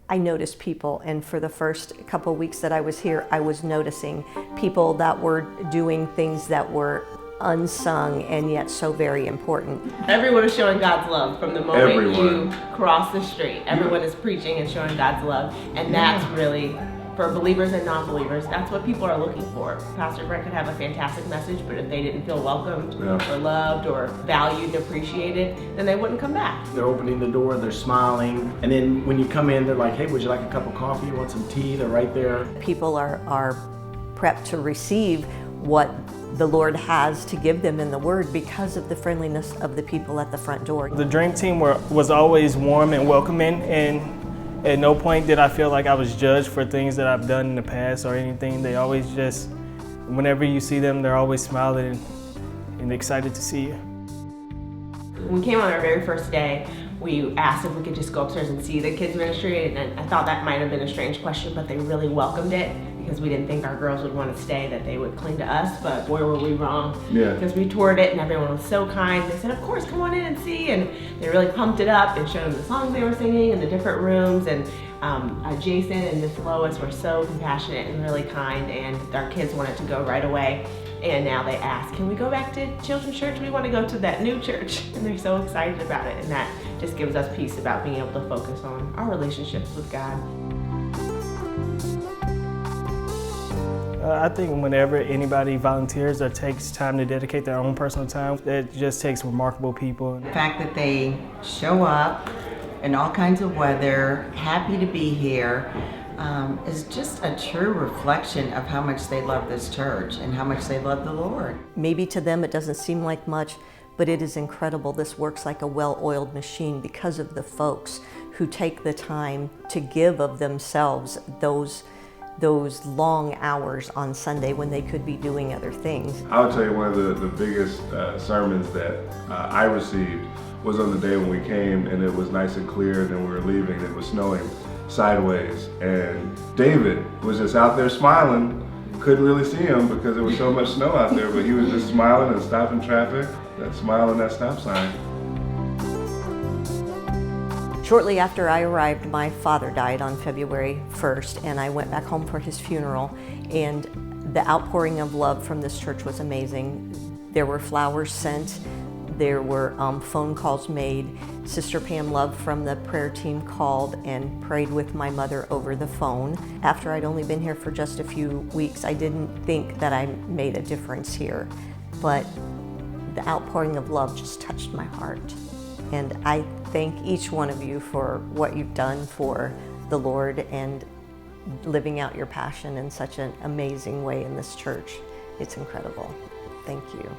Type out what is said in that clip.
I noticed people, and for the first couple of weeks that I was here, I was noticing people that were doing things that were unsung and yet so very important. Everyone is showing God's love from the moment you cross the street. Everyone Yeah. is preaching and showing God's love, and that's really, for believers and non-believers, that's what people are looking for. Pastor Brent could have a fantastic message, but if they didn't feel welcomed or loved or valued and appreciated, then they wouldn't come back. They're opening the door, they're smiling, and then when you come in, they're like, hey, would you like a cup of coffee? You want some tea? They're right there. People are prepped to receive what the Lord has to give them in the Word because of the friendliness of the people at the front door. The Dream Team was always warm and welcoming, and at no point did I feel like I was judged for things that I've done in the past or anything. They always just, whenever you see them, they're always smiling and excited to see you. When we came on our very first day, we asked if we could just go upstairs and see the kids ministry, and I thought that might have been a strange question, but they really welcomed it because we didn't think our girls would want to stay, that they would cling to us, but boy were we wrong. Yeah. Because we toured it and everyone was so kind. They said, of course, come on in and see, and they really pumped it up and showed them the songs they were singing in the different rooms, and Jason and Miss Lois were so compassionate and really kind, and our kids wanted to go right away. And now they ask, can we go back to children's church? We want to go to that new church. And they're so excited about it. And that just gives us peace about being able to focus on our relationships with God. I think whenever anybody volunteers or takes time to dedicate their own personal time, it just takes remarkable people. The fact that they show up in all kinds of weather, happy to be here, is just a true reflection of how much they love this church and how much they love the Lord. Maybe to them it doesn't seem like much, but it is incredible. This works like a well-oiled machine because of the folks who take the time to give of themselves those long hours on Sunday when they could be doing other things. I'll tell you one of the biggest sermons that I received was on the day when we came, and it was nice and clear, and then we were leaving, it was snowing sideways, and David was just out there smiling. Couldn't really see him because there was so much snow out there, but he was just smiling and stopping traffic, that smile and that stop sign. Shortly after I arrived, my father died on February 1st, and I went back home for his funeral, and the outpouring of love from this church was amazing. There were flowers sent, there were phone calls made. Sister Pam Love from the prayer team called and prayed with my mother over the phone. After I'd only been here for just a few weeks, I didn't think that I made a difference here, but the outpouring of love just touched my heart. And I thank each one of you for what you've done for the Lord and living out your passion in such an amazing way in this church. It's incredible. Thank you.